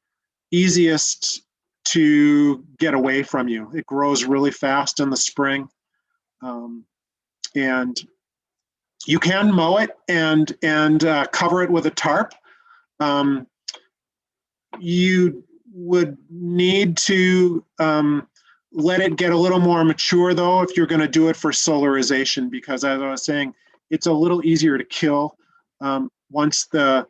easiest to get away from you. It grows really fast in the spring, and you can mow it and cover it with a tarp. You would need to let it get a little more mature, though, if you're going to do it for solarization, because, as I was saying, it's a little easier to kill once it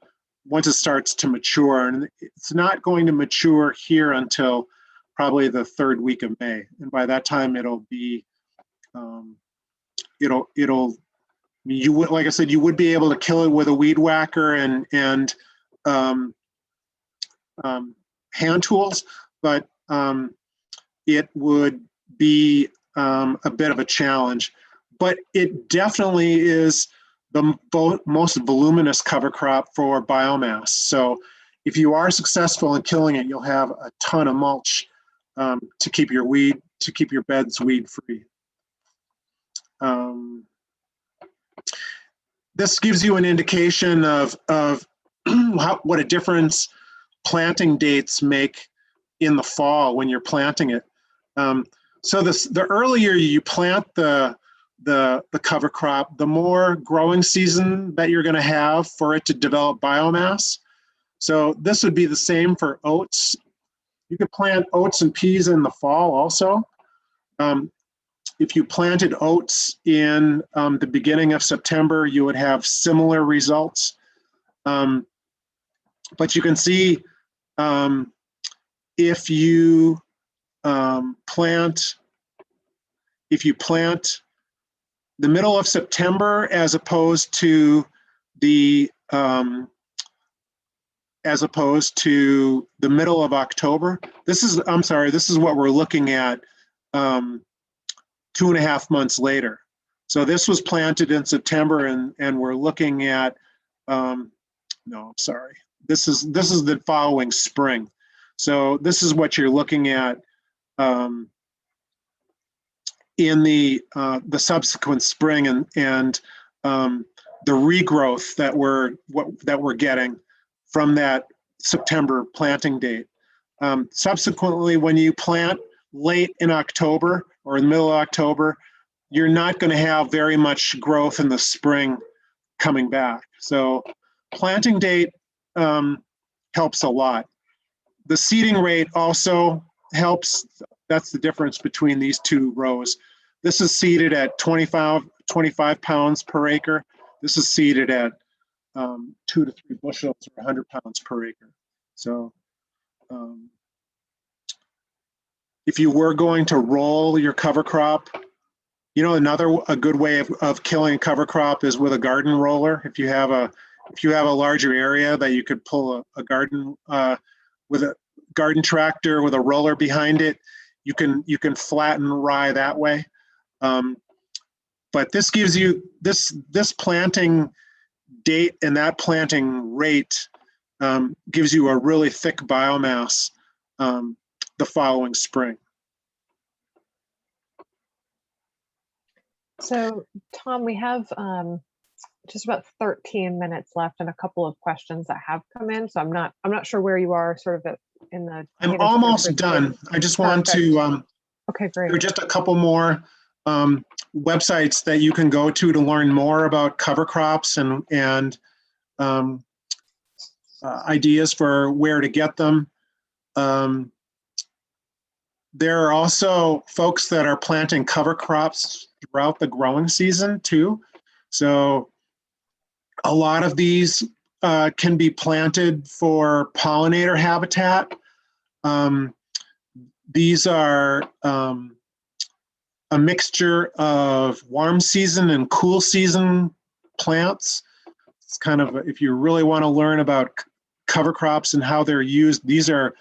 starts to mature, and it's not going to mature here until probably the 3rd week of May, and by that time it'll be you would, like I said, you would be able to kill it with a weed whacker and hand tools, but it would be a bit of a challenge. But it definitely is the most voluminous cover crop for biomass. So if you are successful in killing it, you'll have a ton of mulch to keep your beds weed free. This gives you an indication of what a difference planting dates make in the fall when you're planting it. So the earlier you plant the cover crop, the more growing season that you're going to have for it to develop biomass. So this would be the same for oats. You could plant oats and peas in the fall also. If you planted oats in the beginning of September, you would have similar results. But you can see if you plant the middle of September as opposed to the middle of October. This is what we're looking at 2.5 months later. So this was planted in September, and we're looking at this is the following spring. So this is what you're looking at in the subsequent spring, and the regrowth that we're getting from that September planting date. Subsequently, when you plant late in October or in the middle of October, you're not going to have very much growth in the spring coming back. So planting date helps a lot. The seeding rate also helps. That's the difference between these two rows. This is seeded at 25 25 pounds per acre. This is seeded at 2 to 3 bushels or 100 pounds per acre. So if you were going to roll your cover crop, you know, a good way of killing a cover crop is with a garden roller. If you have a larger area that you could pull a garden with a garden tractor with a roller behind it, you can flatten rye that way. But this gives you this planting date and that planting rate gives you a really thick biomass the following spring. So, Tom, we have just about 13 minutes left and a couple of questions that have come in. So I'm not sure where you are sort of in the. I'm almost done. I just want to. Okay, great. There are just a couple more websites that you can go to learn more about cover crops and ideas for where to get them. There are also folks that are planting cover crops throughout the growing season too. So a lot of these can be planted for pollinator habitat. These are a mixture of warm season and cool season plants. It's kind of, if you really want to learn about cover crops and how they're used, these are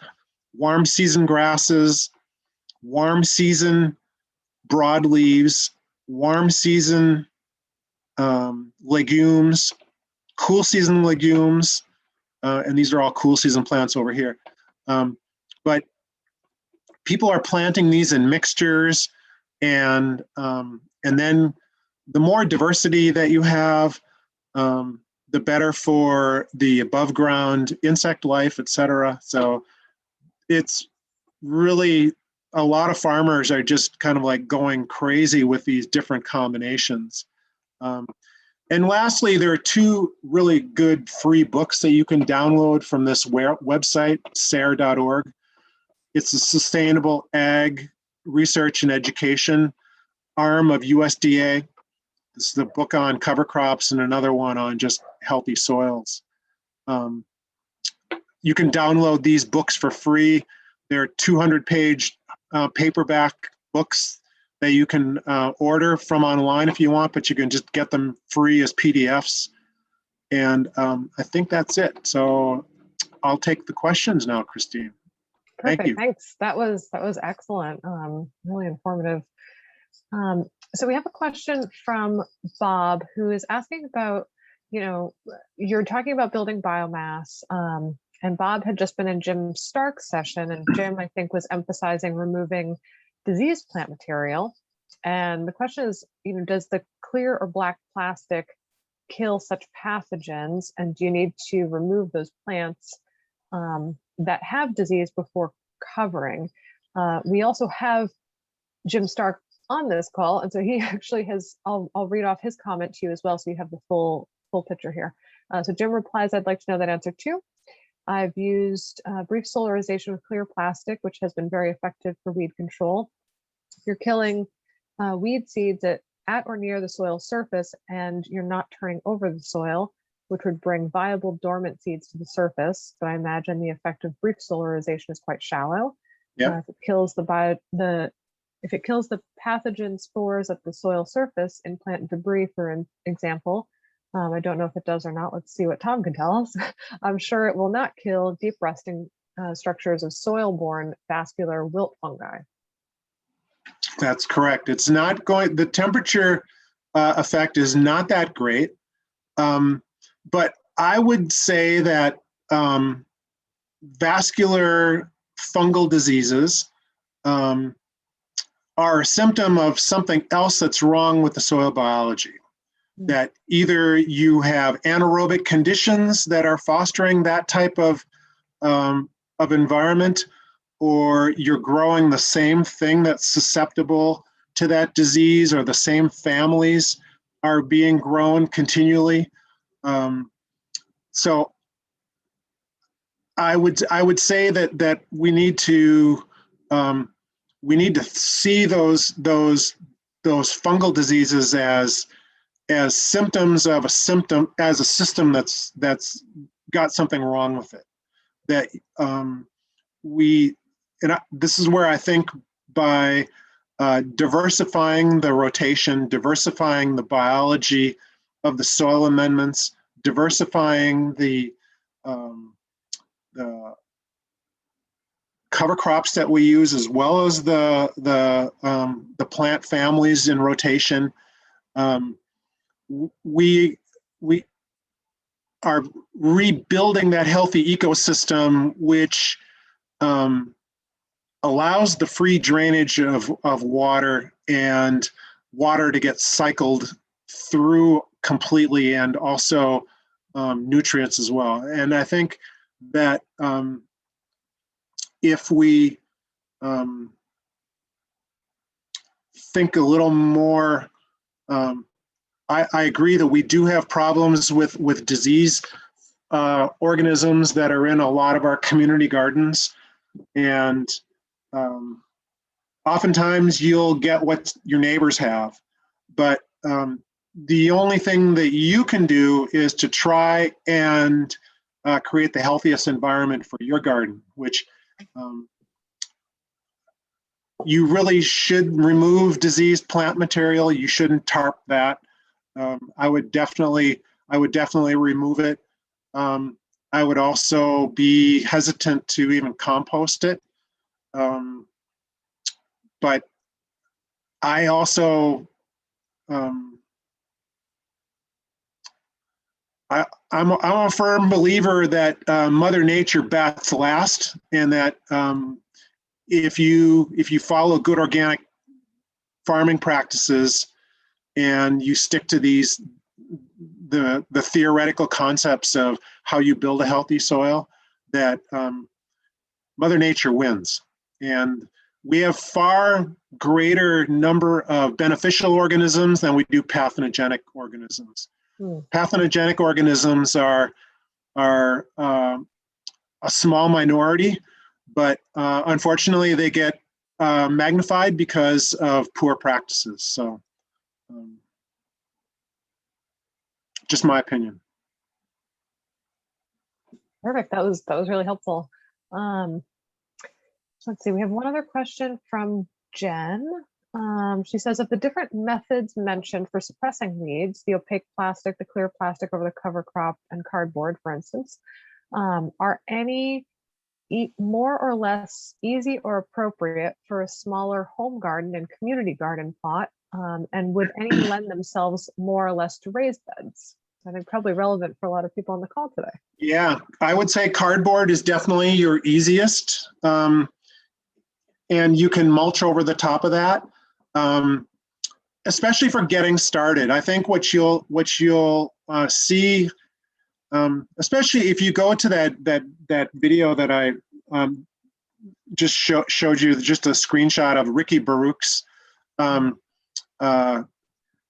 warm season grasses, warm season broadleaves, warm season legumes, cool season legumes, and these are all cool season plants over here. But people are planting these in mixtures, and then the more diversity that you have, the better for the above ground insect life, et cetera. So it's really, a lot of farmers are just kind of like going crazy with these different combinations. And lastly, there are 2 really good free books that you can download from this website, SARE.org. It's the Sustainable Ag Research and Education arm of USDA. This is the book on cover crops and another one on just healthy soils. You can download these books for free. They're 200-page paperback books that you can order from online if you want, but you can just get them free as PDFs. And I think that's it. So I'll take the questions now, Christine. Perfect. Thank you. Thanks. That was excellent. Really informative. So we have a question from Bob, who is asking about, you're talking about building biomass, and Bob had just been in Jim Stark's session, and Jim, I think, was emphasizing removing diseased plant material. And the question is, does the clear or black plastic kill such pathogens? And do you need to remove those plants that have disease before covering? We also have Jim Stark on this call, and so he actually has, I'll read off his comment to you as well, so you have the full picture here. So Jim replies, I'd like to know that answer too. I've used brief solarization with clear plastic, which has been very effective for weed control. You're killing weed seeds at or near the soil surface, and you're not turning over the soil, which would bring viable dormant seeds to the surface. But I imagine the effect of brief solarization is quite shallow. Yeah. If it kills if it kills the pathogen spores at the soil surface in plant debris, for example, I don't know if it does or not. Let's see what Tom can tell us. I'm sure it will not kill deep resting structures of soil-borne vascular wilt fungi. That's correct. It's not going, the temperature effect is not that great. But I would say that vascular fungal diseases are a symptom of something else that's wrong with the soil biology. That either you have anaerobic conditions that are fostering that type of environment, or you're growing the same thing that's susceptible to that disease, or the same families are being grown continually. So I would say that we need to see those fungal diseases as as symptoms of a symptom, as a system that's got something wrong with it. That this is where I think by diversifying the rotation, diversifying the biology of the soil amendments, diversifying the cover crops that we use, as well as the plant families in rotation. We are rebuilding that healthy ecosystem, which allows the free drainage of water and water to get cycled through completely, and also nutrients as well. And I think that if we think a little more, I agree that we do have problems with disease organisms that are in a lot of our community gardens. And oftentimes you'll get what your neighbors have, but the only thing that you can do is to try and create the healthiest environment for your garden, which you really should remove diseased plant material. You shouldn't tarp that. I would definitely remove it. I would also be hesitant to even compost it. But I also, I'm a firm believer that Mother Nature bats last, and that if you follow good organic farming practices and you stick to the theoretical concepts of how you build a healthy soil, that Mother Nature wins. And we have far greater number of beneficial organisms than we do pathogenic organisms. Pathogenic organisms are a small minority, but unfortunately they get magnified because of poor practices. So just my opinion. Perfect. That was really helpful. Let's see, we have one other question from Jen. She says, of the different methods mentioned for suppressing weeds, the opaque plastic, the clear plastic over the cover crop, and cardboard, for instance, are any more or less easy or appropriate for a smaller home garden and community garden plot? And would any lend themselves more or less to raised beds? I think probably relevant for a lot of people on the call today. Yeah, I would say cardboard is definitely your easiest. And you can mulch over the top of that, especially for getting started. I think what you'll see, especially if you go to that video that I just showed you, just a screenshot of Ricky Baruch's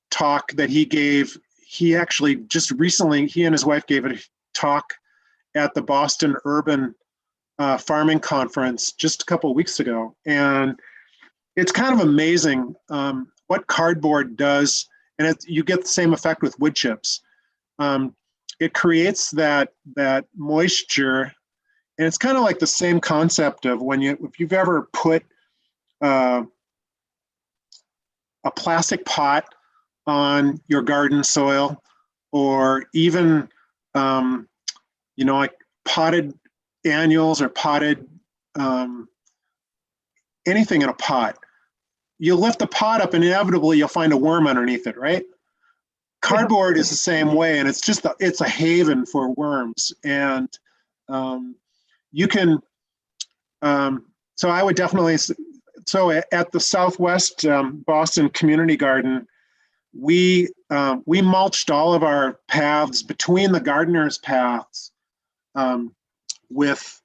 talk that he gave. He actually just recently, he and his wife gave a talk at the Boston Urban Farming Conference just a couple of weeks ago. And it's kind of amazing what cardboard does. And you get the same effect with wood chips. It creates that moisture. And it's kind of like the same concept of if you've ever put a plastic pot on your garden soil, or even, like potted annuals or potted anything in a pot. You lift the pot up and inevitably you'll find a worm underneath it, right? Cardboard is the same way, and it's a haven for worms. And you can, so I would definitely, so at the Southwest Boston Community Garden, we mulched all of our paths between the gardener's paths with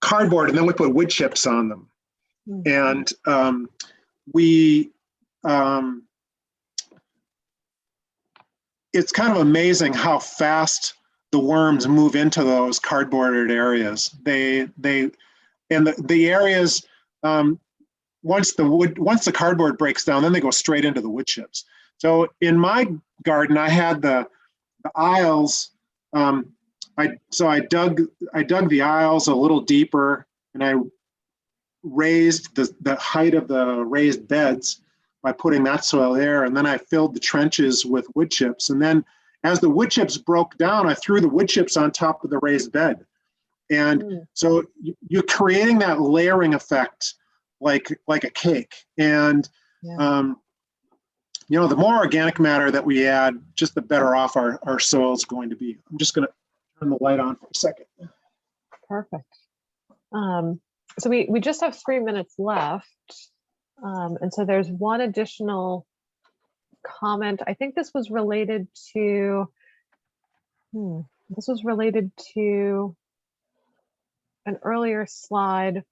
cardboard, and then we put wood chips on them. And it's kind of amazing how fast the worms move into those cardboarded areas. And the areas, once the cardboard breaks down, then they go straight into the wood chips. So in my garden, I had the aisles. I dug the aisles a little deeper, and I raised the height of the raised beds by putting that soil there, and then I filled the trenches with wood chips. And then as the wood chips broke down, I threw the wood chips on top of the raised bed. And so you're creating that layering effect like a cake. And the more organic matter that we add, just the better off our soil is going to be. I'm just going to turn the light on for a second. Perfect. So we just have 3 minutes left. And so there's one additional comment. I think this was related to, an earlier slide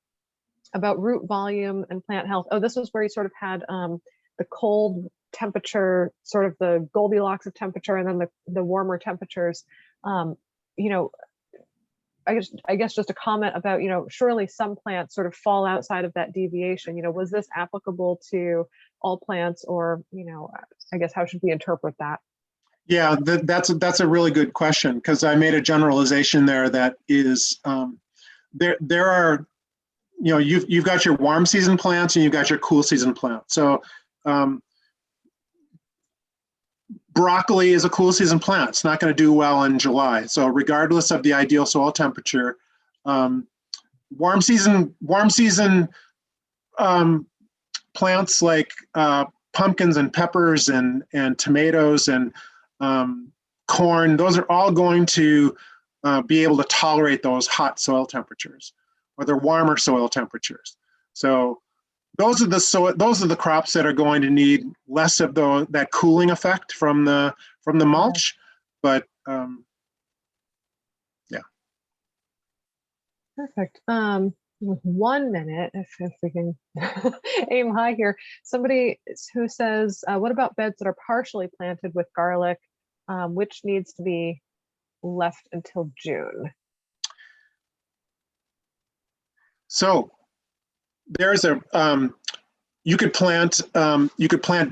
about root volume and plant health. Oh, this was where you sort of had the cold temperature, sort of the Goldilocks of temperature, and then the warmer temperatures. I guess just a comment about, surely some plants sort of fall outside of that deviation. Was this applicable to all plants, or, I guess, how should we interpret that? Yeah, that's a really good question, because I made a generalization there that is, there are, you've got your warm season plants and you've got your cool season plants. So broccoli is a cool season plant. It's not going to do well in July. So regardless of the ideal soil temperature, warm season plants like pumpkins and peppers and tomatoes and corn, those are all going to be able to tolerate those hot soil temperatures, or their warmer soil temperatures. So those are the crops that are going to need less of that cooling effect from the mulch. But yeah. Perfect. With 1 minute, if we can aim high here. Somebody who says, what about beds that are partially planted with garlic, which needs to be left until June? So there's you could plant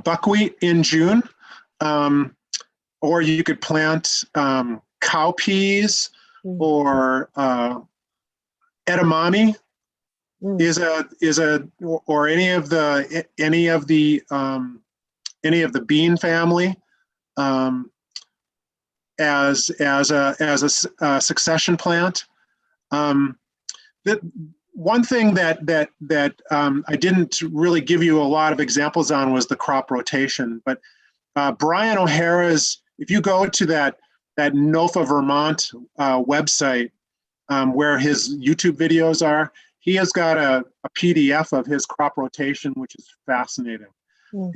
buckwheat in June, or you could plant cowpeas, or edamame or any of the bean family, as a succession plant. One thing that I didn't really give you a lot of examples on was the crop rotation. But Brian O'Hara's, if you go to that NOFA Vermont website, where his YouTube videos are, he has got a PDF of his crop rotation, which is fascinating.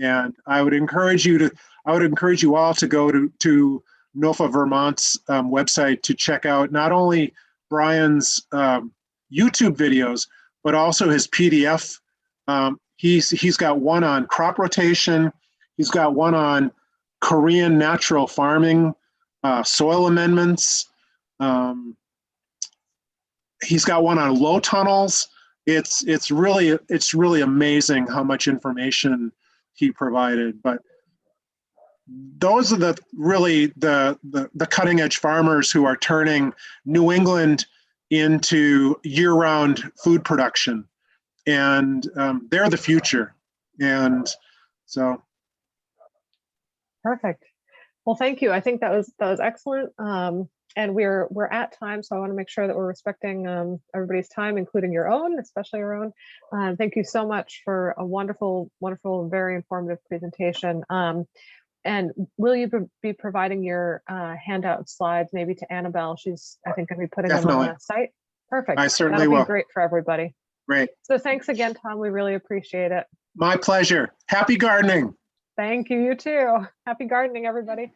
And I would encourage you all to go to NOFA Vermont's website to check out not only Brian's YouTube videos, but also his PDF. He's got one on crop rotation. He's got one on Korean natural farming, soil amendments. He's got one on low tunnels. It's really amazing how much information he provided. But those are the cutting edge farmers who are turning New England into year-round food production, and they're the future. And so, perfect. Well, thank you. I think that was excellent. And we're at time, so I want to make sure that we're respecting everybody's time, including your own, especially your own. Thank you so much for a wonderful, very informative presentation. And will you be providing your handout slides maybe to Annabelle? She's, I think, going to be putting them on the site. Perfect. I certainly That'll will. Be great for everybody. Great. So thanks again, Tom. We really appreciate it. My pleasure. Happy gardening. Thank you. You too. Happy gardening, everybody.